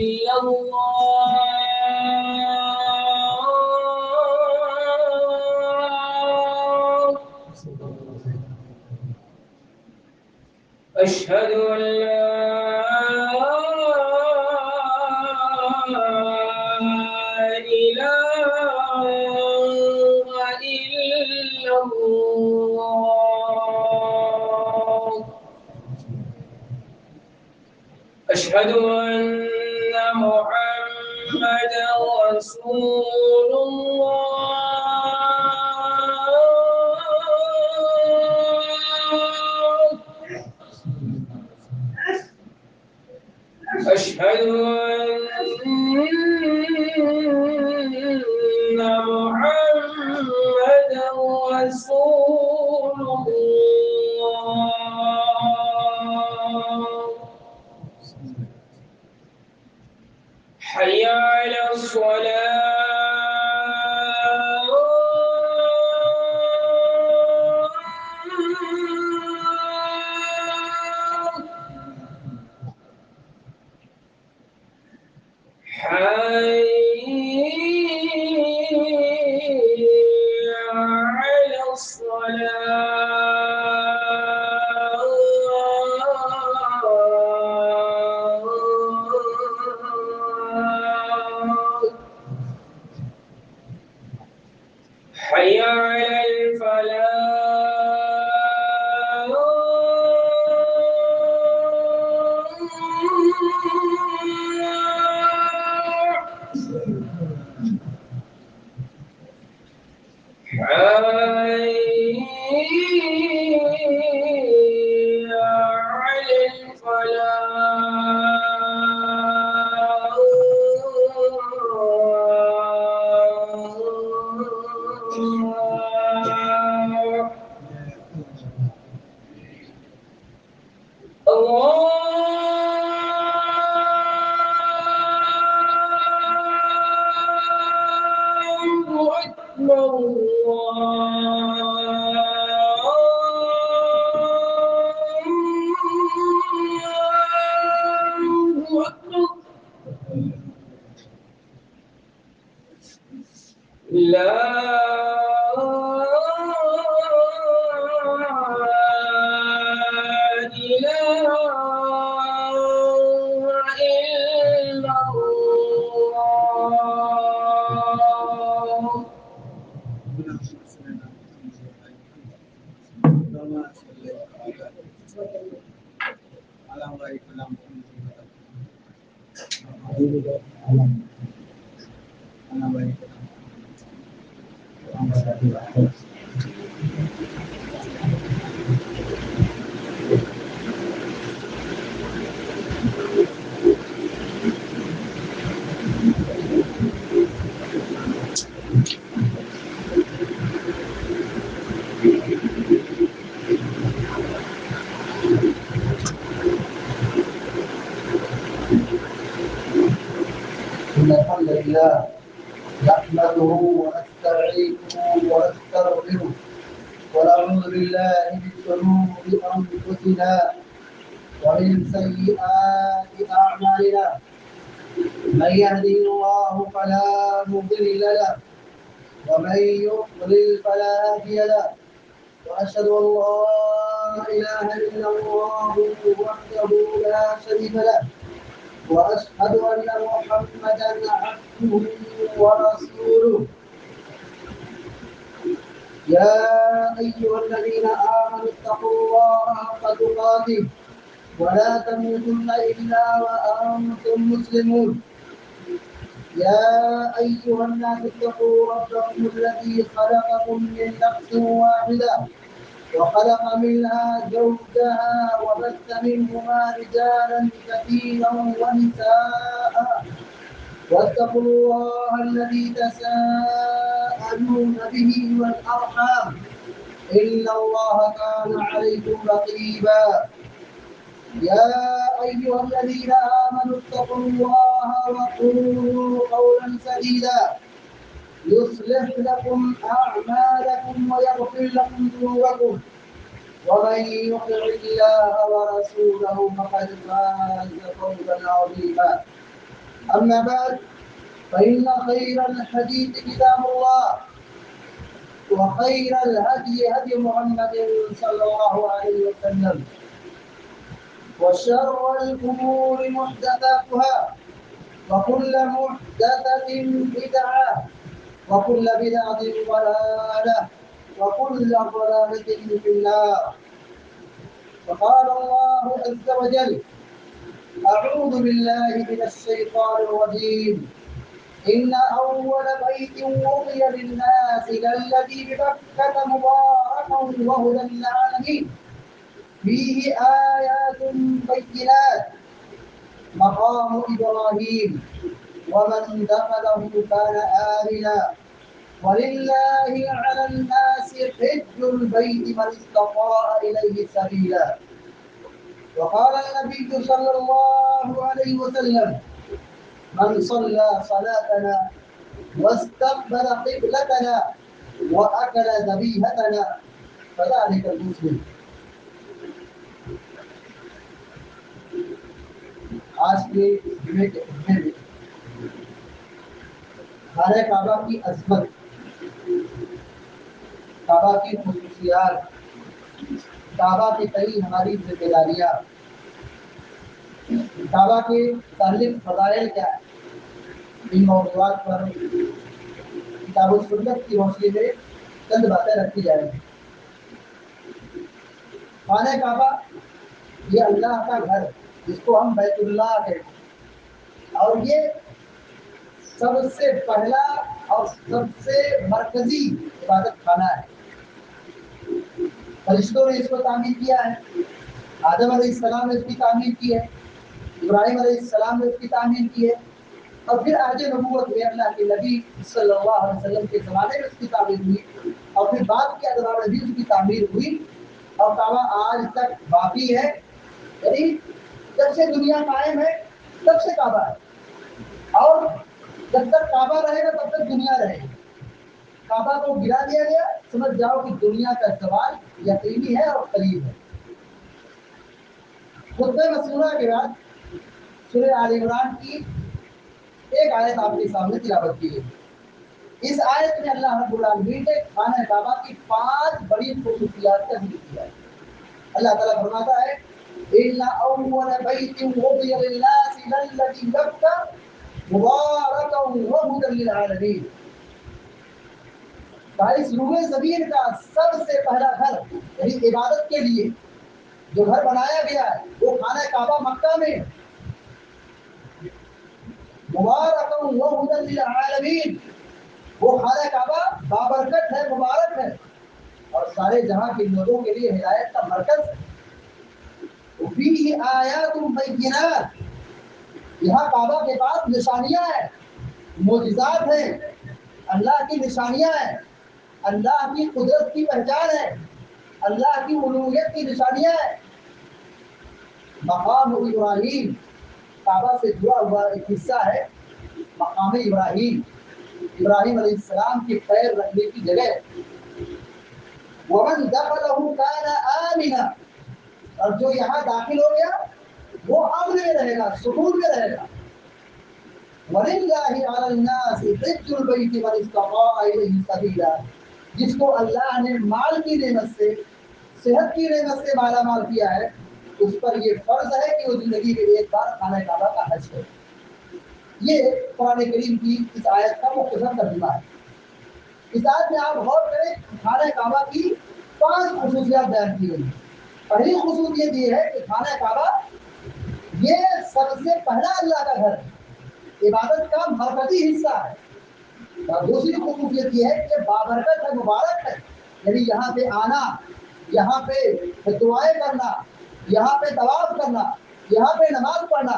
إلا الله أشهد أن لا إله إلا الله أشهد أن محمدا رسول الله أشهد أن محمدا رسول الله حي على الصلاة حي على الصلاة حي على حي على الفلاح الله أكبر الله أكبر لا إله إلا الله إن الحمد لله نحمده ونستعينه ونستغفره ونعوذ بالله من شرور أنفسنا ومن سيئات أعمالنا من يهده الله فلا مضل له ومن يضلل فلا هادي له وأشهد أن لا إله إلا الله وحده لا شريك له وأشهد أن محمدا عبده ورسوله يا أيها الذين آمنوا اتقوا الله حق تقاته ولا تموتن إلا وأنتم مسلمون يا أيها الناس اتقوا ربكم الذي خلقكم من نفس واحدة وخلق منها زوجها وبث منهما رجالا كثيرا ونساء واتقوا الله الذي تساءلون به والأرحام إن الله كان عليكم رقيبا يا أيها الذين آمنوا اتقوا الله وقولوا قولا سديدا يصلح لكم أعمالكم ويغفر لكم ذنوبكم ومن يطع الله ورسوله فقد فاز فوزا عظيما أما بعد فإن خير الحديث كتاب الله وخير الهدي هدي محمد صلى الله عليه وسلم وشر الأمور محدثاتها وكل محدثة بدعة وكل بدعة ضلالة وكل ضلالة في النار. وقال الله عز وجل: أعوذ بالله من الشيطان الرجيم. إن أول بيت وضع للناس للذي ببكة مباركا وهدى للعالمين فيه آيات بينات مقام إبراهيم ومن دخله كان آمنا ولله على الناس حج البيت من استطاع إليه سبيلا. وقال النبي صلى الله عليه وسلم: من صلى صلاتنا واستقبل قبلتنا وأكل ذبيحتنا فذلك المسلم. آج کے جمعے کے خطبے میں خانہ کعبہ کی عظمت، کعبہ کی خصوصیات، کعبہ کے تئیں ہماری ذمہ داریاں، کعبہ کے متعلق فضائل کیا ہے، ان موضوعات پر کتاب و سنت کی روشنی میں چند باتیں رکھی جائیں گی۔ خانہ کعبہ یہ اللہ کا گھر جس کو ہم بیت اللہ کہتے ہیں، اور یہ سب سے پہلا اور سب سے مرکزی عبادت خانہ ہے۔ فرشتوں نے اس کو تعمیر کیا ہے، آدم علیہ السلام نے اس کی تعمیر کی ہے، ابراہیم علیہ السلام نے اس کی تعمیر کی ہے، اور پھر عہد نبوت میں اللہ کے نبی صلی اللہ علیہ وسلم کے زمانے میں اس کی تعمیر ہوئی، اور پھر بعد کے ادوار میں بھی اس کی تعمیر ہوئی، اور کعبہ آج تک باقی ہے۔ یعنی جب سے دنیا قائم ہے تب سے کعبہ ہے، اور جب تک کعبہ رہے گا تب تک دنیا رہے گی۔ کعبہ کو گرا دیا گیا، سمجھ جاؤ کہ دنیا کا زوال یقینی ہے اور قریب ہے۔ خطبہ مسنونہ کے بعد سورہ آل عمران کی ایک آیت آپ کے سامنے تلاوت کی گئی۔ اس آیت میں اللہ رب العالمین نے خانہ کعبہ کی 5 بڑی خصوصیات کا ذکر کیا ہے۔ اللہ تعالیٰ فرماتا ہے: إِنَّ أَوَّلَ بَيْتٍ وُضِعَ لِلنَّاسِ لَلَّذِي بِبَكَّةَ مُبَارَكًا وَهُدًى لِلْعَالَمِينَ۔ اس روئے زمین کا سب سے پہلا گھر، یعنی عبادت کے لیے جو گھر بنایا گیا ہے وہ خانہ کعبہ مکہ میں، مبارکا وہدی للعالمین، وہ خانہ کعبہ بابرکت ہے، مبارک ہے، اور سارے جہاں کے لوگوں کے لیے ہدایت کا مرکز ہے۔ فیہ آیات بینات، یہاں کعبہ کے پاس نشانیاں ہیں، معجزات ہیں، اللہ کی نشانیاں ہیں، اللہ کی قدرت کی پہچان ہے، اللہ کی الوہیت کی نشانیاں ہیں۔ مقام ابراہیم، کعبہ سے جڑا ہوا ایک حصہ ہے مقام ابراہیم، ابراہیم علیہ السلام کے پیر رکھنے کی جگہ۔ ومن دخلہ کان آمنا، اور جو یہاں داخل ہو گیا وہ امن میں رہے گا، سکون میں رہے گا۔ وَلِلَّهِ عَلَى النَّاسِ حِجُّ الْبَيْتِ مَنِ اسْتَطَاعَ إِلَيْهِ سَبِيلًا، جس کو اللہ نے مال کی نعمت سے، صحت کی نعمت سے مالا مال کیا ہے، اس پر یہ فرض ہے کہ وہ زندگی میں ایک بار خانہ کعبہ کا حج کرے۔ یہ قرآن کریم کی اس آیت کا مختصر ترجمہ ہے۔ اس آیت میں آپ غور کریں، خانہ کعبہ کی 5 خصوصیات بیان کی گئی ہیں۔ پہلی خصوصیت یہ ہے کہ خانہ کعبہ یہ سب سے پہلا اللہ کا گھر ہے، عبادت کا مرکزی حصہ ہے۔ اور دوسری خصوصیت یہ ہے کہ بابرکت ہے، مبارک ہے، یعنی یہاں پہ آنا، یہاں پہ دعائیں کرنا، یہاں پہ طواف کرنا، یہاں پہ نماز پڑھنا،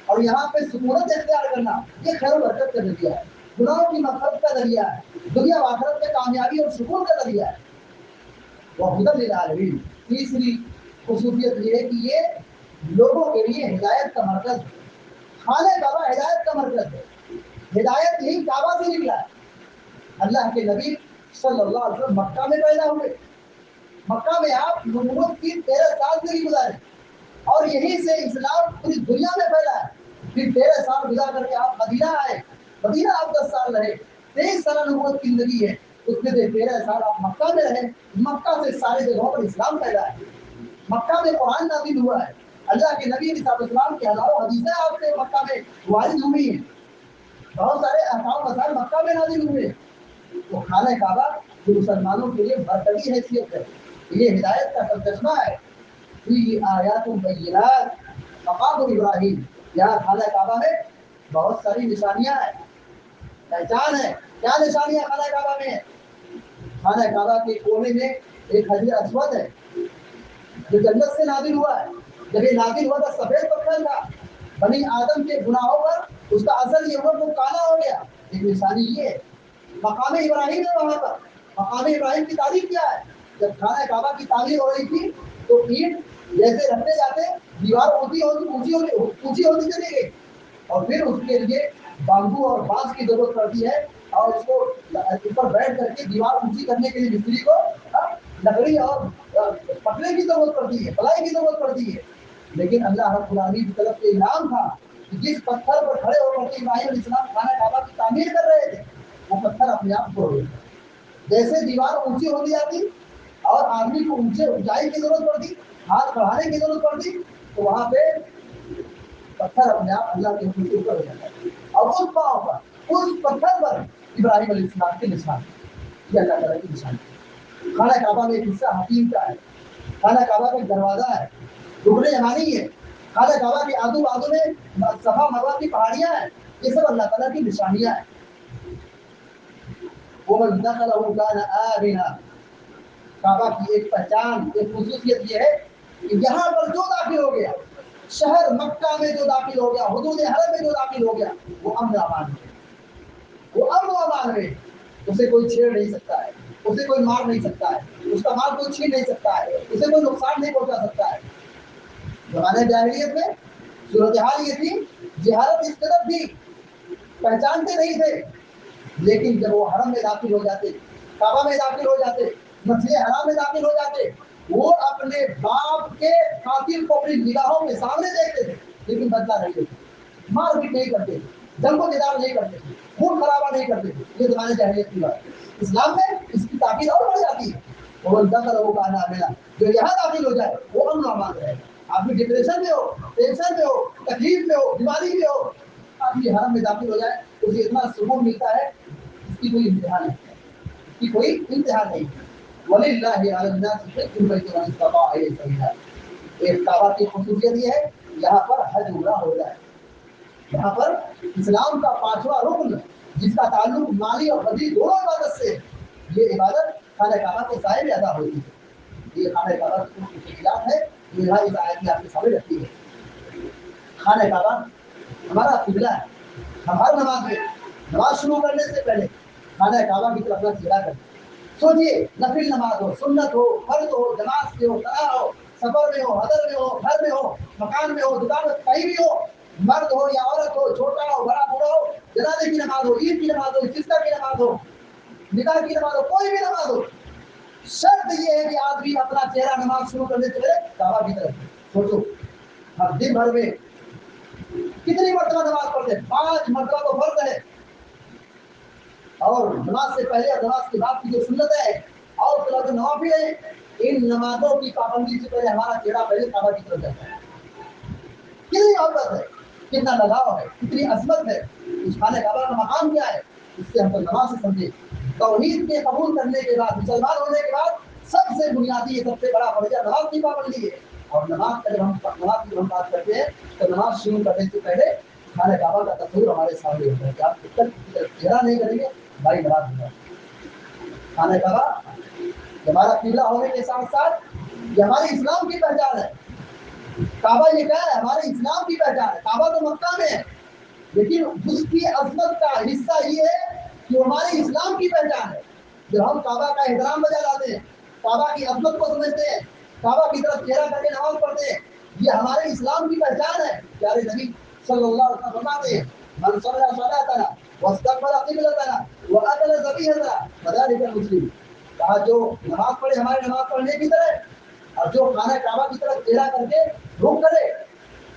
اور یہاں پہ سکونت اختیار کرنا، یہ خیر و برکت کا ذریعہ ہے، گناہوں کی مغفرت کا ذریعہ ہے، دنیا و آخرت میں کامیابی اور سکون کا ذریعہ ہے۔ وَهُدًى لِلْعَالَمِينَ، تیسری خصوصیت یہ ہے کہ یہ لوگوں کے لیے ہدایت کا مرکز ہے۔ خانہ کعبہ ہدایت کا مرکز ہے، ہدایت یہی کعبہ سے نکلا ہے۔ اللہ کے نبی صلی اللہ علیہ وسلم مکہ میں پیدا ہوئے، مکہ میں آپ نبوت کی 13 سال سے گزارے، اور یہیں سے اسلام پوری دنیا میں پھیلا ہے۔ پھر 13 سال گزار کر کے آپ مدینہ آئے، مدینہ آپ 10 سال رہے، 23 سال نبوت کی زندگی ہے، اس میں سے 13 سال آپ مکہ میں رہے، مکہ سے ساری جگہوں پر اسلام پھیلا ہے، مکہ میں قرآن نازل ہوا ہے، اللہ کے نبی علیہ السلام کی ہزاروں حدیثیں آپ سے مکہ میں وارد ہوئی ہیں، بہت سارے احکام مسائل مکہ میں نازل ہوئے ہیں۔ تو خانہ کعبہ جو مسلمانوں کے لیے مرکزی حیثیت ہے، یہ ہدایت کا ترجمہ ہے، فیہ آیات بینات مقام ابراہیم، یہاں خانہ کعبہ میں بہت ساری نشانیاں ہیں، پہچان ہے۔ کیا نشانیاں خانہ کعبہ میں ہیں؟ خانہ کعبہ کے کونے میں ایک حجر اسود ہے جو جنت سے نازل ہوا ہے، جب یہ نازل ہوا تھا سفید پتھر تھا، بنی آدم کے گناہوں پر اس کا اثر یہ ہوا وہ کالا ہو گیا، ایک نشانی یہ ہے۔ مقام ابراہیم ہے وہاں پر، مقام ابراہیم کی تعریف کیا ہے؟ جب خانہ کعبہ کی تعمیر ہو رہی تھی تو اینٹ جیسے رکھتے جاتے دیوار اونچی ہوتی چلی گئی، اور پھر اس کے لیے بامبو اور بانس کی ضرورت پڑتی ہے، اور اس کو اوپر بیٹھ کر کے دیوار اونچی کرنے کے لیے مستری کو لکڑی اور پٹڑے کی ضرورت پڑتی ہے، پلائی کی ضرورت پڑتی ہے۔ لیکن اللہ رب العالمین کی طرف سے انعام تھا کہ جس پتھر پر کھڑے ہو کر کے ابراہیم علیہ السلام خانہ کعبہ کی تعمیر کر رہے تھے وہ پتھر اپنے آپ کو جیسے دیوار اونچی ہوتی جاتی اور آدمی کو اونچائی کی ضرورت پڑتی، ہاتھ بڑھانے کی ضرورت پڑتی، تو وہاں پہ پتھر اپنے آپ اللہ کے حکم سے اوپر ہو جاتا ہے، اور اس پاؤں پر اس پتھر پر ابراہیم علیہ السلام کے نشان، یہ اللہ تعالیٰ کی نشان ہے۔ خانہ کعبہ میں ایک حصہ حکیم کا ہے، خانہ کعبہ میں دروازہ ہے، رکن یمانی ہے، خانہ کعبہ کے آدو بازو میں صفا مروہ کی پہاڑیاں ہیں، یہ سب اللہ تعالیٰ کی نشانیاں ہیں۔ ومن دخلہ کان آمنا، کعبہ کی ایک پہچان، ایک خصوصیت یہ ہے کہ یہاں پر جو داخل ہو گیا، شہر مکہ میں جو داخل ہو گیا، حدود حرم میں جو داخل ہو گیا، وہ امن و امان ہے، وہ امن و امان ہے، اسے کوئی چھیڑ نہیں سکتا ہے، اسے کوئی مار نہیں سکتا ہے، اس کا مال کوئی چھین نہیں سکتا ہے، اسے کوئی نقصان نہیں پہنچا سکتا ہے۔ زمانے جاہلیت میں صورتحال یہ تھی، جہالت اس طرف تھی، پہچانتے نہیں تھے، لیکن جب وہ حرم میں داخل ہو جاتے، کعبہ میں داخل ہو جاتے، مسجد حرام میں داخل ہو جاتے، وہ اپنے باپ کے قاتل کو اپنی نگاہوں کے سامنے دیکھتے تھے، لیکن بدلہ نہیں لیتے، مار پیٹ نہیں کرتے، جنگ و جدال نہیں کرتے، خون خرابہ نہیں کرتے، یہ زمانے جاہلیت کی بات ہے۔ اسلام میں اس کی تاکید اور بڑھ جاتی ہے، اور دخلہ کان آمنا، جو یہاں داخل ہو جائے وہ امن و امان رہے گا۔ آدمی ڈپریشن میں ہو، ٹینشن میں ہو، تکلیف میں ہو، بیماری میں ہو، آدمی حرم میں داخل ہو جائے اسے اتنا سکون ملتا ہے، اس کی کوئی انتہا نہیں ہے، اس کی کوئی انتہا نہیں ہے۔ وَلِلَّهِ عَلَى النَّاسِ حِجُّ الْبَيْتِ مَنِ اسْتَطَاعَ إِلَيْهِ سَبِيلًا، ایک کعبہ کی خصوصیت یہ ہے یہاں پر حج عمرہ ہو جائے، یہاں پر اسلام کا 5واں رکن جس کا تعلق مالی اور بدی دونوں عبادت سے، یہ عبادت خانہ کعبہ کے سائے میں ادا ہوتی ہے۔ یہ خانہ کعبہ کی کچھ خصوصیات ہے جو یہاں اس آیت میں آپ کے سامنے رکھی ہے۔ خانہ کعبہ ہمارا قبلہ ہے، ہم ہر نماز شروع کرنے سے پہلے خانہ کعبہ کی طرف چہرہ کرتے ہیں۔ سوچیے، نفل نماز ہو، سنت ہو، فرض ہو، جماعت سے ہو، تنہا ہو، سفر میں ہو، حضر میں ہو، گھر میں ہو، مکان میں ہو، دکان میں، کہیں بھی ہو، مرد ہو یا عورت ہو، چھوٹا ہو بڑا بوڑھا ہو، جنازے کی نماز ہو، عید کی نماز ہو، استسقاء کی نماز ہو، نکاح کی نماز ہو، کوئی بھی نماز ہو، شرط یہ ہے کہ آدمی اپنا چہرہ نماز شروع کرنے سے پہلے کعبہ کی طرف۔ سوچو ہم دن بھر میں کتنی مرتبہ نماز پڑھتے ہیں؟ 5 مرتبہ تو فرض ہے، اور نماز سے پہلے اور نماز کے بعد کی جو سنت ہے اور صلاۃ النوافل ہے، ان نمازوں کی پابندی سے پہلے ہمارا چہرہ پہلے کعبہ کی طرف جاتا ہے۔ کتنی محبت ہے، کتنا لگاؤ ہے، کتنی عظمت ہے، اس خانہ کعبہ کا مقام کیا ہے، اس سے ہم کو نماز سے سمجھے۔ توحید کے قبول کرنے کے بعد، مسلمان ہونے کے بعد سب سے بنیادی، سب سے بڑا فرض نماز کی پابندی ہے، اور نماز کا جب نماز کی ہم بات کرتے ہیں تو نماز شروع کرنے سے پہلے خانہ کعبہ کا تصور ہمارے سامنے ہوتا ہے کہ آپ جب تک چہرہ نہیں کریں گے بھائی نماز ہوگا۔ خانہ کعبہ ہمارا قبلہ ہونے کے ساتھ ساتھ یہ ہماری اسلام کی پہچان ہے۔ کعبہ یہ کیا ہے؟ ہمارے اسلام کی پہچان ہے۔ کعبہ تو مکہ میں ہے، لیکن اس کی عظمت کا حصہ یہ ہے کہ وہ ہمارے اسلام کی پہچان ہے۔ جب ہم کعبہ کا احترام بجا لاتے ہیں، کعبہ کی عظمت کو سمجھتے ہیں، کعبہ کی طرف چہرہ کر کے نماز پڑھتے ہیں، یہ ہمارے اسلام کی پہچان ہے۔ پیارے نبی صلی اللہ علیہ وسلم فرماتے ہیں من صلی صلاتنا واستقبل قبلتنا واكل ذبیحتنا فذلك المسلم، کہا جو نماز پڑھے ہمارے نماز پڑھنے کی طرح، اور جو خانہ کعبہ کی طرف چہرہ کر کے رخ کرے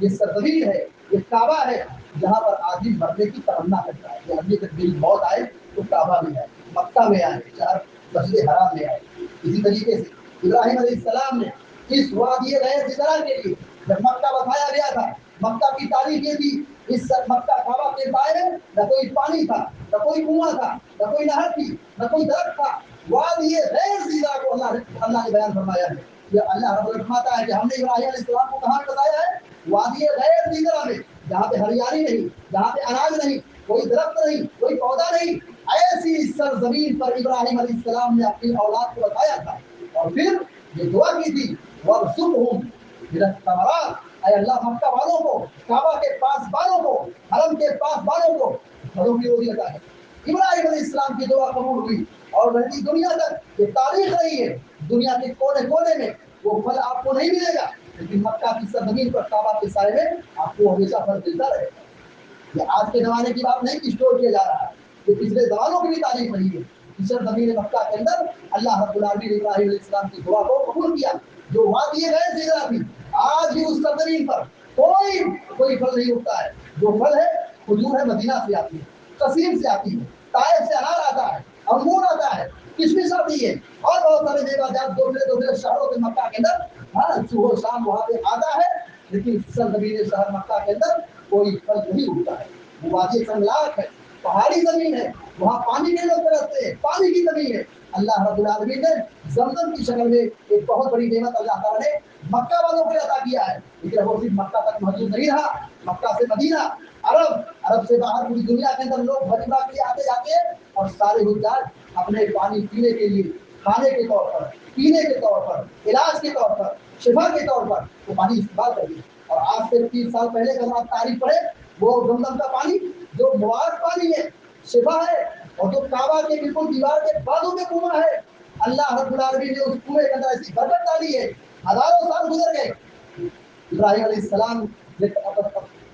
یہ سرزمین ہے، یہ کعبہ ہے جہاں پر آدمی مرنے کی تمنا کرتا ہے کہ آدمی جب میری موت آئے تو کعبہ میں آئے، مکہ میں آئے، چار مسجد حرام میں آئے۔ اسی طریقے سے ابراہیم علیہ السلام نے اس وادی غیر زرع کے لیے جب مکہ بتایا گیا تھا، مکہ کی تاریخ یہ تھی، اس مکہ کعبہ کے دائرے نہ کوئی پانی تھا، نہ کوئی کنواں تھا، نہ کوئی نہر تھی، نہ کوئی درخت تھا، وادی غیر زرع کو اللہ نے بیان فرمایا ہے۔ یہ اللہ رب العزت فرماتا ہے کہ ہم نے ابراہیم علیہ السلام کو کہاں بتایا ہے؟ وادی غیر زرع میں، جہاں پہ ہریالی نہیں، جہاں پہ اناج نہیں، کوئی درخت نہیں، کوئی پودا نہیں، ایسی سرزمین پر ابراہیم علیہ السلام نے اپنی اولاد کو بتایا تھا، اور پھر یہ دعا کی تھی وَارْزُقْهُم مِّنَ الثَّمَرَاتِ، اے اللہ مکہ والوں کو، کعبہ کے پاس والوں کو، حرم کے پاس والوں کو پھلوں کی روزی عطا ہے۔ ابراہیم علیہ السلام کی دعا قبول ہوئی اور رہتی دنیا تک یہ تاریخ رہی ہے، دنیا کے کونے کونے میں وہ پھل آپ کو نہیں ملے گا، لیکن مکہ کی سرزمین پر کعبہ کے سائے میں آپ کو ہمیشہ پھل ملتا رہے گا۔ یہ آج کے زمانے کی بات نہیں کہ اسٹور کیا جا رہا ہے، یہ پچھلے زمانوں کی بھی تاریخ رہی ہے۔ سرزمین مکہ کے اندر اللہ رب العالمین نے ابراہیم علیہ السلام کی دعا کو قبول کیا، جو وادی غیر زرع تھی۔ آج بھی اس سرزمین پر کوئی پھل نہیں اگتا ہے، جو پھل ہے کھجور ہے مدینہ سے آتی ہے، قصیم سے آتی ہے، طائف سے انار آتا ہے، انگور آتا ہے، کشمش آتی ہے، اور بہت سارے میوہ جات دوسرے شہروں کے مکہ کے اندر صبح و شام وہاں پہ آتا ہے، لیکن سرزمین شہر مکہ کے اندر کوئی پھل نہیں اگتا ہے۔ وہ وادی سنگلاخ ہے، پہاڑی زمین ہے، وہاں پانی کے لوگ ترستے ہیں، پانی کی کمی ہے۔ اللہ رب العالمین نے زمزم کی شکل میں ایک بہت بڑی نعمت اللہ تعالیٰ نے مکہ والوں کو عطا کیا ہے، لیکن وہ صرف مکہ تک محدود نہیں رہا، مکہ سے مدینہ، عرب سے باہر پوری دنیا کے اندر لوگ حج عمرہ کے لیے آتے جاتے ہیں، اور سارے حجاج اپنے پانی پینے کے لیے، کھانے کے طور پر، پینے کے طور پر، علاج کے طور پر، شفا کے طور پر وہ پانی استعمال کرتے ہیں۔ اور آج سے 30 سال پہلے کا آپ تاریخ پڑھے، وہ زمزم کا پانی جو مبارک پانی ہے، شفا ہے، اور جو کعبہ کے بالکل دیوار کے بازو میں کنواں ہے، اللہ رب العالمین نے اس کنویں کے اندر ایسی برکت ڈالی ہے، ہزاروں سال گزر گئے۔ ابراہیم علیہ السلام نے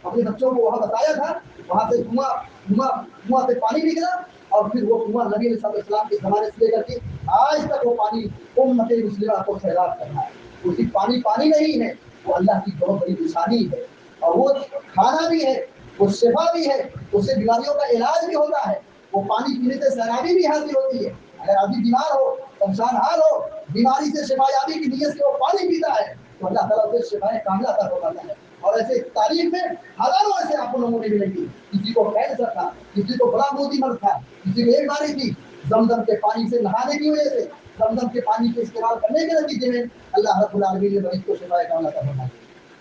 اپنے بچوں کو وہاں بتایا تھا، وہاں سے کنواں سے پانی نکلا، اور پھر وہ کنواں نبی علیہ السلام کے زمانے سے لے کر کے آج تک وہ پانی امت مسلمہ کو سیراب کر رہا ہے۔ وہ صرف پانی نہیں ہے، وہ اللہ کی بہت بڑی نشانی ہے، اور وہ کھانا بھی ہے، وہ شفا بھی ہے، اس سے بیماریوں کا علاج بھی ہوتا ہے۔ وہ پانی پینے سے سیرابی بھی حاصل ہوتی ہے۔ اگر آدمی بیمار ہو، پریشان حال ہو، بیماری سے شفا یابی کی نیت سے وہ پانی پیتا ہے تو اللہ تعالیٰ اسے شفائے کاملہ عطا فرماتا ہے۔ اور ایسے تاریخ میں ہزاروں ایسے آپ کو نمونے ملیں گے، کسی کو کینسر تھا، کسی کو بڑا موتی مرض تھا، کسی کو ایک بیماری تھی، زمزم کے پانی سے نہانے کی وجہ سے، زمزم کے پانی کے استعمال کرنے کے نتیجے میں اللہ رب العالمین نے مریض کو شفائے کاملہ عطا فرمایا۔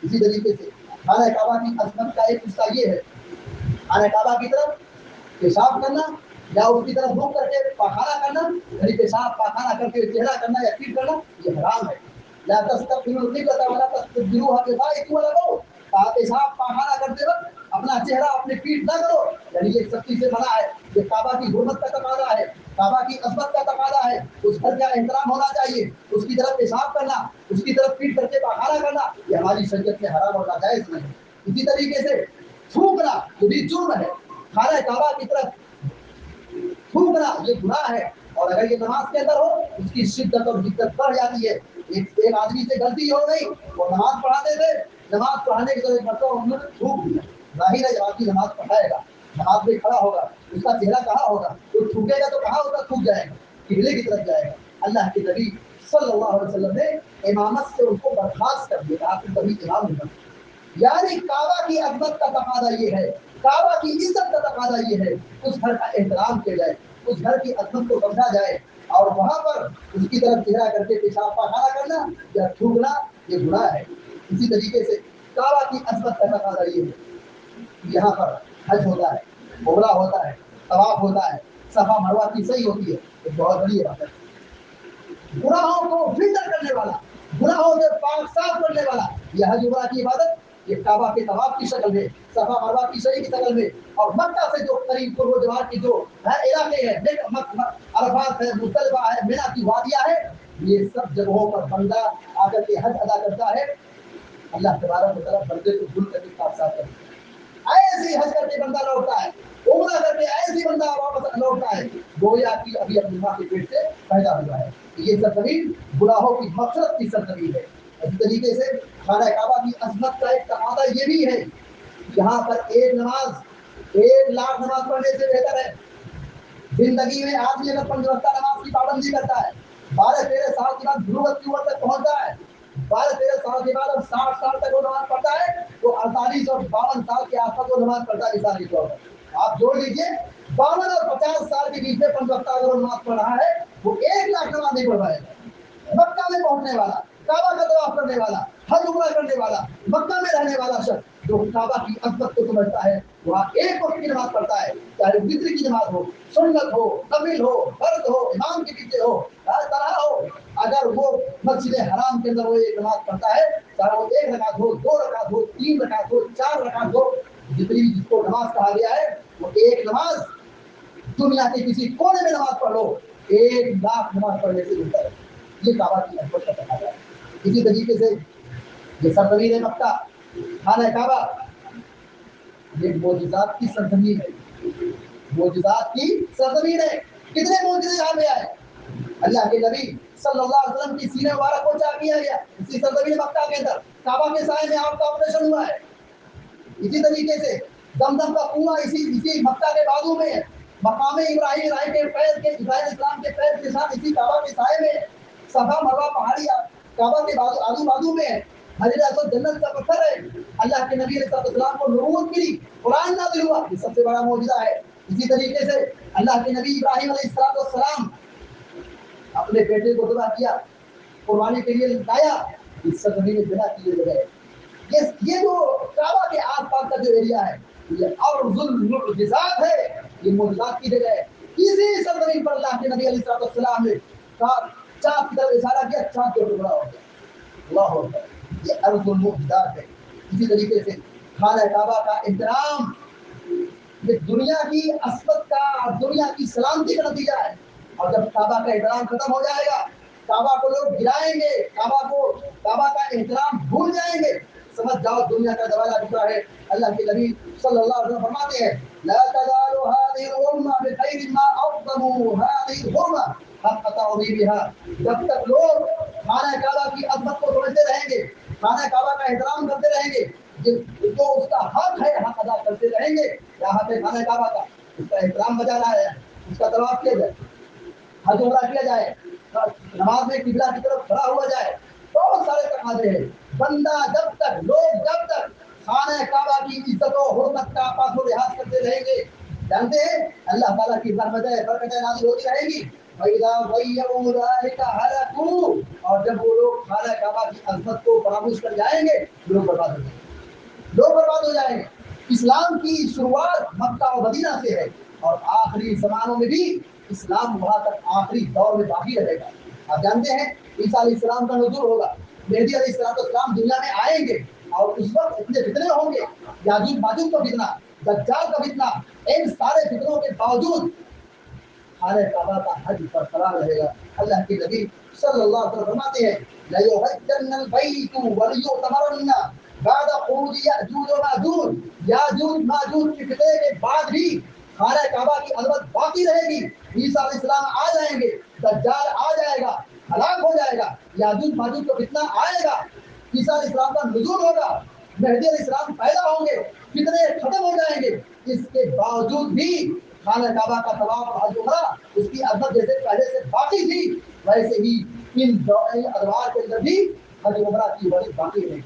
اسی طریقے سے خانہ کعبہ کی عظمت کا ایک حصہ یہ ہے، خانہ کعبہ کی طرف پیشاب کرنا یا اس کی طرف رخ کر کے پاخانہ کرنا، یعنی پیشاب پاخانہ کر کے چہرہ کرنا یا پیٹ کرنا، یہ حرام ہے۔ لا تستقبلوا القبلة ولا تستدبروها بغائط ولا بول، پیشاب پاخانہ کرتے وقت اپنا چہرہ اپنے پیٹ نہ کرو، یعنی یہ سختی سے منع ہے۔ یہ کعبہ کی حرمت کا تقاضا ہے، کعبہ کی عظمت کا تقاضا ہے، اس گھر کا احترام ہونا چاہیے۔ اس کی طرف پیشاب کرنا، اس کی طرف پیٹ کر کے پاخانہ کرنا، یہ ہماری شریعت میں حرام اور ناجائز نہیں ہے۔ اسی طریقے سے تھوکنا یہ بھی جرم ہے، خانہ کعبہ کی طرف تھوکنا یہ گناہ ہے، اور اگر یہ نماز کے اندر ہو اس کی شدت اور حدت بڑھ جاتی ہے۔ ایک آدمی سے غلطی ہو گئی، وہ نماز پڑھاتے تھے، نماز پڑھانے کے ایک مرتبہ انہوں نے تھوک دیا، ظاہر ہے جب آدمی نماز پڑھائے گا، نماز میں کھڑا ہوگا، اس کا چہرہ کہاں ہوگا؟ وہ تھوکے گا تو کہاں ہوگا؟ تھوک جائے گا، قبلے کی طرف جائے گا۔ اللہ کے نبی صلی اللہ علیہ وسلم نے امامت سے ان کو برخاست کر دیا، آپ کبھی امام نہیں بنتے۔ یعنی کعبہ کی عظمت کا تقاضا یہ ہے، کعبہ کی عزت کا تقاضا یہ ہے، اس گھر کا احترام کیا جائے، اس گھر کی عظمت کو سمجھا جائے، اور وہاں پر اس کی طرف چہرہ کر کے پیشاب پاخانہ کرنا یا تھوکنا یہ گناہ ہے۔ اسی طریقے سے کعبہ کی عظمت کا تقاضا یہ ہے، یہاں پر حج ہوتا ہے، عمرہ ہوتا ہے، طواف ہوتا ہے، صفا مروہ کی صحیح ہوتی ہے، ایک بہت بڑی عبادت ہے۔ گناہوں کو فلٹر کرنے والا، گناہوں سے پاک صاف کرنے والا یہ حج عمرہ کی عبادت، یہ کعبہ کے طواف کی شکل میں، صفا مروہ کی صحیح کی شکل میں، اور مکہ سے جو قریب قرب و جوار کی جو علاقے ہیں، عرفات ہے، مزدلفہ ہے، مینا کی وادیاں ہیں، یہ سب جگہوں پر بندہ آ کر کے حج ادا کرتا ہے، اللہ تبارک و تعالیٰ بندے کو دھل کر کے پاک صاف کرتا ہے۔ ایسے حج کر کے بندہ لوٹتا ہے، عمرہ کر کے ایسی بندہ واپس لوٹتا ہے گویا کہ ابھی اپنی ماں کے پیٹ سے پیدا ہوا ہے۔ یہ سرزمین گناہوں کی مغفرت کی سرزمین ہے، اسی طریقے سے خانہ کعبہ کی عظمت کا ایک تقاضا یہ بھی ہے، یہاں پر ایک نماز 1,00,000 نماز پڑھنے سے بہتر ہے۔ زندگی میں آدمی اگر 5 وقتہ نماز کی پابندی کرتا ہے، 12-13 سال کے بعد بلوغت کی عمر تک پہنچتا ہے، 12-13 سال کے بعد اب 60 سال تک وہ نماز پڑھتا ہے، تو 48 اور 52 سال کے آس پاس وہ نماز پڑھتا ہے مثالی طور پر۔ آپ جوڑ لیجیے 52 اور 50 سال کے بیچ میں 5 وقتہ اگر وہ نماز پڑھ رہا ہے، وہ 1,00,000 نماز نہیں پڑھ پائے گا۔ مکہ میں پہنچنے والا، کعبہ کا طواف کرنے والا، حج عمرہ کرنے والا، مکہ میں رہنے والا شخص جو کعبہ کی عظمت کو سمجھتا ہے، وہاں ایک وقت کی نماز پڑھتا ہے، چاہے وتر کی نماز ہو، سنت ہو، نفل ہو، فرض ہو، امام کے پیچھے ہو، طرح ہو، اگر وہ مسجد حرام کے اندر وہ ایک نماز پڑھتا ہے، چاہے وہ 1 رکعت ہو، 2 رکعت ہو، 3 رکعت ہو، 4 رکعت ہو، جتنی جس کو نماز کہا گیا ہے، وہ ایک نماز دنیا کے کسی کونے میں نماز پڑھ لو 1,00,000 نماز پڑھنے سے بہتر ہے۔ یہ کعبہ کی عظمت کا تقاضا ہے۔ اسی طریقے سے یہ سرزمین مکہ، خانہ کعبہ، یہ معجزات کی سرزمین ہے، معجزات کی سرزمین ہے۔ کتنے معجزے یہاں پہ آئے، اللہ کے نبی صلی اللہ علیہ وسلم کی سینے مبارک کو چاک کیا گیا اسی سرزمین مکہ کے اندر، کعبہ کے سائے میں آپ کا آپریشن ہوا ہے۔ اسی طریقے سے زمزم کا کنواں اسی مکہ کے بازو میں ہے، مقام ابراہیم ابراہیم اسلام کے پیر کے ساتھ اسی کعبہ کے سائے میں، صفا مروا پہاڑی کعبہ کے آزو بازو میں ہے، حجر اسود جنت کا پتھر ہے۔ اللہ کے نبی علیہ السلام کو نبوت ملی، قرآن نازل ہوا، یہ سب سے بڑا معجزہ ہے۔ اسی طریقے سے اللہ کے نبی ابراہیم علیہ السلام اپنے بیٹے کو ذبح کیا، قربانی کے لیے لایا، اس سرزمین میں بنا کیے بغیر۔ یہ جو کعبہ کے آس پاس کا جو ایریا ہے، یہ ارض المعجزات ہے، یہ معجزات کی جگہ ہے۔ اسی سرزمین پر اللہ کے نبی علیہ السلام نے چاند کی طرف اشارہ کیا، چاند کو ٹکڑا ہو گیا۔ اللہ اکبر، یہ ارض المعجزات ہے۔ اسی طریقے سے خانہ کعبہ کا احترام یہ دنیا کی عصمت کا، دنیا کی سلامتی کا نتیجہ ہے۔ اور جب کعبہ کا احترام ختم ہو جائے گا، کعبہ کو لوگ گرائیں گے، کعبہ کا احترام بھول جائیں گے، سمجھ جاؤ دنیا کا زوال آ چکا ہے۔ اللہ کے نبی صلی اللہ علیہ وسلم فرماتے ہیں لا تزال هذه الامه بخير ما اعظموا هذه الحرمه حق تعظيمها۔ جب تک لوگ خانہ کعبہ کی عظمت کو سمجھتے رہیں گے، خانہ کعبہ کا احترام کرتے رہیں گے، جو اس کا حق ہے حق ادا کرتے رہیں گے، یہاں پہ خانہ کعبہ کا اس کا احترام بجا رہا ہے، اس کا طواف کیا جائے، حج عمرہ کیا جائے، نماز میں قبلہ کی طرف کھڑا ہوا جائے، بہت سارے تقاضے ہیں۔ بندہ جب تک خانہ کعبہ کی عزت و حرمت کا پاس و لحاظ کرتے رہیں گے، جانتے ہیں اللہ تعالیٰ کی رحمتیں برکتیں نازل ہوتی رہیں گی۔ فَإِذَا ضَيَّعُوا ذَلِكَ هَلَكُوا، اور جب وہ لوگ خانہ کعبہ کی عظمت کو فراموش کر جائیں گے، لوگ برباد ہو جائیں گے، لوگ برباد ہو جائیں گے۔ اسلام کی شروعات مکہ و مدینہ سے ہے، اور آخری زمانوں میں بھی اسلام وہاں تک آخری دور میں باقی رہے گا۔ آپ جانتے ہیں عیسیٰ علیہ السلام کا نزول ہوگا، مہدی علیہ السلام دنیا میں آئیں گے، اور اس وقت اتنے فتنے ہوں گے، یاجوج ماجوج کا فتنہ، دجال کا فتنہ، ان سارے فتنوں کے باوجود خانہ کعبہ کا حج برقرار رہے گا۔ اللہ کے نبی صلی اللہ علیہ وسلم فرماتے ہیں لَيُحَجَّنَّ الْبَيْتُ وَلْيُعْتَمَرَنَّ بَعْدَ خُرُوجِ یأجوج وماجوج، یاجوج ماجوج کے فتنے کے بعد بھی خانہ کعبہ کی عظمت باقی رہے گی۔ عیسیٰ علیہ السلام آ جائیں گے، دجال آ جائے گا، ہلاک ہو جائے گا، یاجوج ماجوج کا فتنہ آئے گا، عیسیٰ علیہ السلام کا نزول ہوگا، مہدی علیہ السلام پیدا ہوں گے، فتنے ختم ہو جائیں گے، اس کے باوجود بھی خانہ کعبہ کا طواف اور حج عمرہ اس کی عظمت جیسے پہلے سے باقی تھی، ویسے ہی ان ادوار کے اندر بھی حج عمرہ کی وجہ باقی رہے گی۔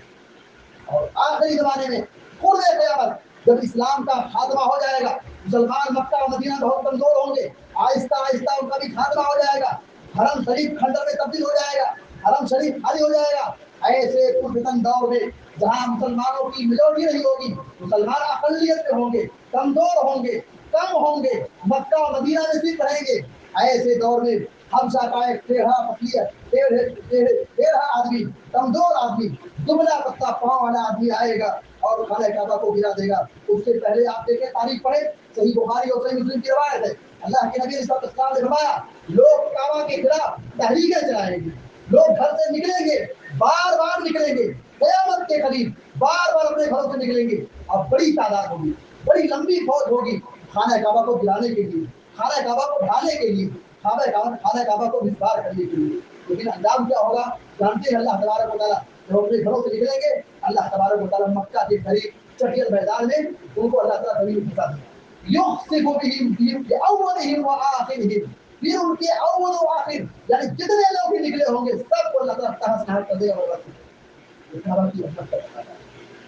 اور آخری زمانے میں قرب قیامت جب اسلام کا خاتمہ ہو جائے گا، مسلمان مکہ و مدینہ بہت کمزور ہوں گے، آہستہ آہستہ ان کا بھی خاتمہ ہو جائے گا، حرم شریف کھنڈر میں تبدیل ہو جائے گا، حرم شریف خالی ہو جائے گا۔ ایسے پرفتن دور میں جہاں مسلمانوں کی میجورٹی نہیں ہوگی، مسلمان اقلیت میں ہوں گے، کمزور ہوں گے، کم ہوں گے، مکہ و مدینہ میں صرف رہیں گے، ایسے دور میں حبشہ کا ایک ٹیڑھا آدمی، کمزور آدمی، دبلا پتہ پاؤں والا آدمی آئے گا اور خانہ کعبہ کو گرا دے گا۔ اس سے پہلے آپ دیکھیں تاریخ پڑھیں، صحیح بخاری اور صحیح مسلم کی روایت ہے، اللہ کے نبی صلی اللہ علیہ وسلم نے فرمایا لوگ کعبہ کے خلاف تحریکیں چلائیں گے، لوگ گھر سے نکلیں گے، بار بار نکلیں گے، قیامت کے قریب بار بار اپنے گھروں سے نکلیں گے، اور بڑی تعداد ہوگی، بڑی لمبی فوج ہوگی خانہ کعبہ کو گرانے کے لیے، خانہ کعبہ کو ڈھانے کے لیے، خانہ کعبہ کو مسمار کرنے کے لیے۔ لیکن انجام کیا ہوگا جانتے ہیں اللہ تبارک و تعالیٰ جب اپنے گھروں سے نکلیں گے اللہ تبارک و تعالیٰ مکہ کے قریب چٹیل میدان میں ان کو اللہ تعالیٰ زمین پھنسا دیا. یخسف بہم فی اولہم وآخرہم، پھر ان کے اول و آخر یعنی جتنے لوگ بھی نکلے ہوں گے سب کو اللہ تعالیٰ تہس نہس کر دے گا. برباد کی رحمت کرتا ہے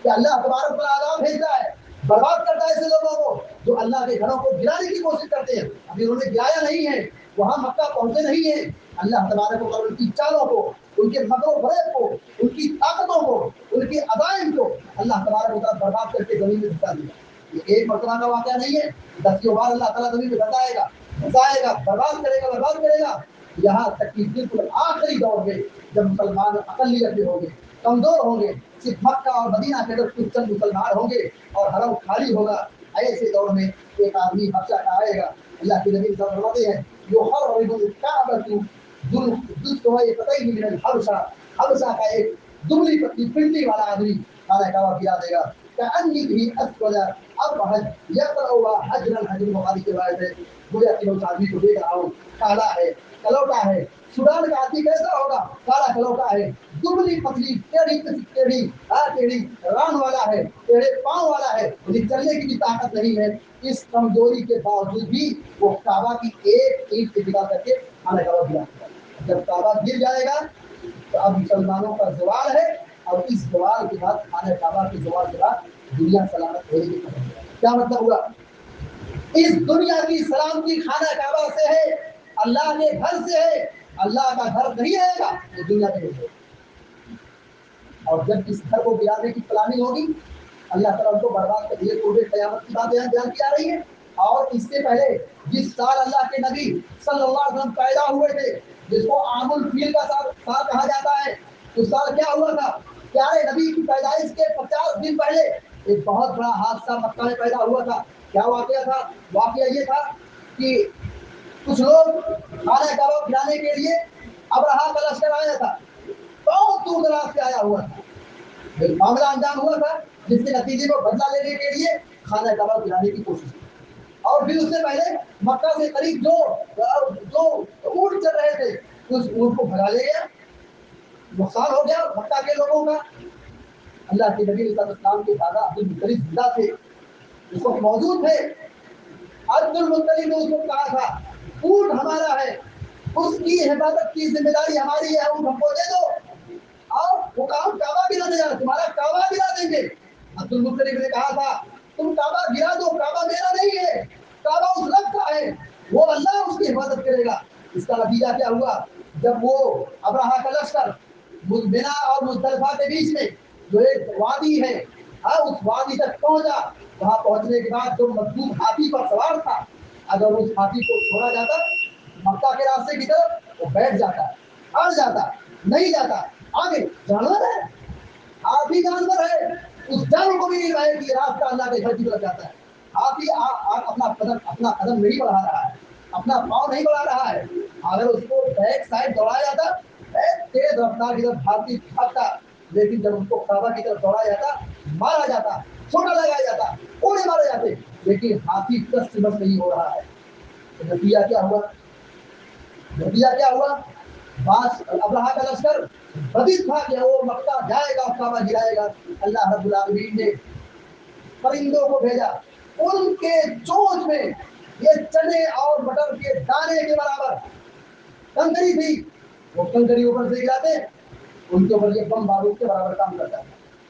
کہ اللہ تبارک و تعالیٰ عذاب بھیجتا ہے، برباد کرتا ہے ایسے لوگوں کو جو اللہ کے گھروں کو گرانے کی کوشش کرتے ہیں. ابھی انہوں نے گرایا نہیں ہے، وہاں مکہ پہنچے نہیں ہیں. اللہ تبارک و تعالیٰ ان کی چالوں کو، ان کے مکر و فریب کو، ان کی طاقتوں کو، ان کی عزائم کو اللہ تبارک و تعالیٰ برباد کر کے زمین میں دھسا دیا. یہ ایک مرتبہ کا واقعہ نہیں ہے، 10 بار اللہ تعالیٰ زمین میں دھسائے گا، دھسائے گا، برباد کرے گا، برباد کرے گا. یہاں تک کہ بالکل آخری دور میں جب مسلمان اقلیت میں ہوں گے، کمزور ہوں گے، صرف مکہ اور مدینہ کے اندر کچھ چند مسلمان ہوں گے اور حرم خالی ہوگا، ایسے دور میں ایک آدمی حبشہ کا آئے گا. اللہ کے نبی صلی اللہ علیہ وسلم فرماتے ہیں یحرم الکعبۃ ذوالقطعین من الحبشہ، حبشہ کا ایک دبلی پتلی پنڈلی والا آدمی خانہ کعبہ گرا دے گا. کأنی بھی اسود ابہج یقرأ حجرا، حجر بخاری کی روایت ہے، گویا کہ اس آدمی کو دیکھ رہا ہوں، کالا ہے، کلوٹا ہے. سودان کا آدمی کیسا ہوگا؟ کالا کلوٹا ہے، دبلی پتلی، ٹیڑھی ران والا ہے، ٹیڑھے پاؤں والا ہے، انہیں چلنے کی بھی طاقت نہیں ہے. اس کمزوری کے باوجود بھی وہ کعبہ کی ایک اینٹ سے نکال کر کے خانہ کعبہ گرا. جب کعبہ گر جائے گا تو اب مسلمانوں کا زوال ہے، اور اس زوال کے بعد خانہ کعبہ کے زوال کے بعد دنیا سلامت ہونے کی خبر. کیا مطلب ہوا؟ اس دنیا کی سلامتی خانہ کعبہ سے ہے، اللہ کے گھر سے ہے. اللہ کا گھر نہیں رہے گا یہ دنیا میں ہے. اور جب اس گھر کو گرانے کی پلاننگ ہوگی اللہ تعالیٰ ان کو برباد کر دیے. قرب قیامت کی بات بیان کی جا رہی ہے. اور اس سے پہلے جس سال اللہ کے نبی صلی اللہ علیہ وسلم پیدا ہوئے تھے، جس کو عام الفیل کا سال کہا جاتا ہے، اس سال کیا ہوا تھا؟ پیارے نبی کی پیدائش کے 50 دن پہلے ایک بہت بڑا حادثہ مکہ میں پیدا ہوا تھا. کیا واقعہ تھا؟ واقعہ یہ تھا کہ کچھ لوگ خانہ کعبہ گرانے کے لیے ابرہہ کا لشکر آیا تھا، بہت دور دراز سے آیا ہوا تھا. ایک معاملہ انجام ہوا تھا جس کے نتیجے کو بدلہ لینے کے لیے خانہ کعبہ گرانے کی کوشش کی. اور پھر اس سے پہلے مکہ سے قریب جو اونٹ چل رہے تھے اس اونٹ کو بھگا لے گیا، نقصان ہو گیا مکہ کے لوگوں کا. اللہ کے نبی صلی اللہ علیہ وسلم کے دادا عبد المطلب زندہ تھے، اس وقت موجود تھے. عبد المطلب نے اس کو کہا تھا اونٹ ہمارا ہے، اس کی حفاظت کی ذمہ داری ہماری ہے، اونٹ ہم کو دے دو اور وہ کام کعبہ گرانے جا رہا، تمہارا کعبہ گرا دیں گے. عبد المطلب نے کہا تھا تم کعبہ گرا دو، کعبہ میرا نہیں ہے، کعبہ اس رب کا ہے، وہ اللہ اس کی حفاظت کرے گا. اس کا نتیجہ کیا ہوا؟ جب وہ ابرہہ کا لشکر منا اور مزدلفہ کے بیچ میں جو ایک وادی ہے، اس وادی تک پہنچا، وہاں پہنچنے کے بعد جو مضبوط ہاتھی پر سوار تھا، اگر اس ہاتھی کو چھوڑا جاتا مکہ کے راستے کی طرف، وہ بیٹھ جاتا، اڑ جاتا، نہیں جاتا. آگے جانور ہے، ہاتھی جانور ہے، اس جانور کو بھی نہیں رہے کہ راستہ اللہ کے گھر کی طرف جاتا ہے. ہاتھی اپنا قدم نہیں بڑھا رہا ہے، اپنا پاؤں نہیں بڑھا رہا ہے. اگر اس کو بیک سائڈ دوڑایا جاتا، تیز رفتار کی طرف ہاتھی بھاگتا، لیکن جب اس کو کعبہ کی طرف دوڑایا جاتا، مارا جاتا، چھوٹا لگایا جاتا، کوڑے مارے جاتے، لیکن ہاتھی دس سے بس نہیں ہو رہا ہے. نتیجہ کیا ہوا؟ نتیجہ کیا ہوا؟ باس ابرہہ کا لشکر بدل تھا کہ وہ مکہ جائے گا، کعبہ گرائے گا. اللہ رب العالمین نے پرندوں کو بھیجا، ان کے چونچ میں یہ چنے اور مٹر کے دانے کے برابر کنکری تھی. وہ کنکری اوپر سے گراتے، ان کے اوپر یہ بم بارود کے برابر کام کرتا ہے.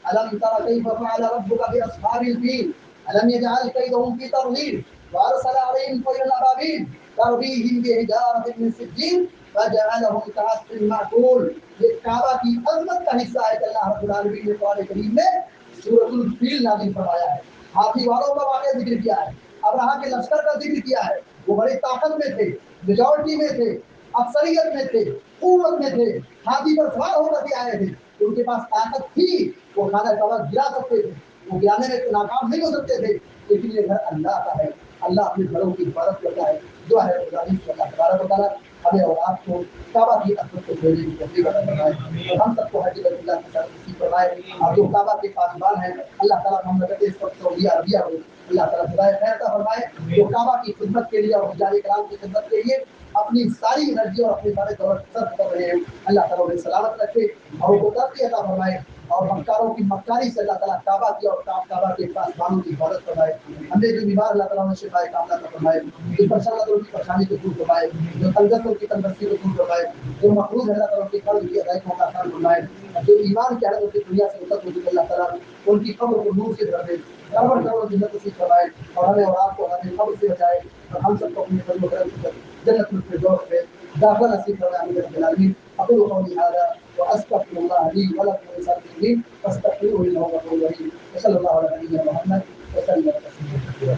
الم تر کیف فعل ربک باصحاب الفیل الم یجعل کیدہم فی تضلیل وارسل علیہم طیرا ابابیل ترمیہم بحجارۃ من سجیل فجعلهم كعصف مأکول. یہ کعبہ کی عظمت کا حصہ ہے کہ اللہ رب العالمین نے قرآن کریم میں سورۃ الفیل نازل فرمایا ہے. ہاتھی والوں کا واقعہ ذکر کیا ہے، ابرہہ کے لشکر کا ذکر کیا ہے. وہ بڑی طاقت میں تھے، میجورٹی میں تھے، اکثریت میں تھے، قوت میں تھے، ہاتھی پر سوار ہو کر کے آئے تھے. ان کے پاس طاقت تھی، وہ خانہ کعبہ گرا سکتے تھے، وہ گرانے میں ناکام نہیں ہو سکتے تھے. لیکن یہ گھر اللہ کا ہے، اللہ اپنے گھروں کی حفاظت کرتا ہے. دعا ہے گزارش کہ اللہ تبارک و تعالیٰ ہمیں اور آپ کو کعبہ کی عظمت کو دینے کی توفیق عطا فرمائے اور ہم سب کو حج بیت اللہ کی طرف نصیب فرمائے. اور جو کعبہ کے پاسبان ہیں اللہ تعالیٰ مملکت اس وقت سعودیہ عربیہ ہو اللہ تعالیٰ خدائے خیر عطا فرمائے. جو کعبہ کی خدمت کے لیے اور حجاج کرام کی خدمت کے لیے اپنی ساری انرجی اور اپنے سارے دولت صرف کر رہے ہیں اللہ تعالیٰ انہیں سلامت رکھے اور ان کو ترقی عطا فرمائے اور مکاروں کی مکاری سے اللہ تعالیٰ کعبہ کی اور کعبہ کے پاسبانوں کی حفاظت فرمائے. ہمیں جو بیمار اللہ تعالیٰ نے شفائے کاملہ عطا فرمائے. جو پریشان اللہ کی پریشانی کو دور فرمائے. جو تنگستوں کی تندرستی کو دور فرمائے. جو مقروض ہے اللہ تعالیٰ کی قرض کی ادائیگی کو آسان فرمائے. جو ایمان کے حالت کی دنیا سے رخصت ہو چکے اللہ تعالیٰ ان کی قبر کو نور سے بھر دے. کروڑ کروڑ جنت نصیب فرمائے اور ہمیں اور آپ کو ہمیں قبر سے بچائے اور ہم سب کو اپنے فضل و کرم سے جنت الفردوس میں داخلہ نصیب فرمائے. آمین رب العالمین. اقول قولي هذا واستغفر الله لي ولكم ولسائر المسلمين فاستغفروه انه غفور رحيم. وصلى الله على نبينا محمد وسلم تسليما كثيرا.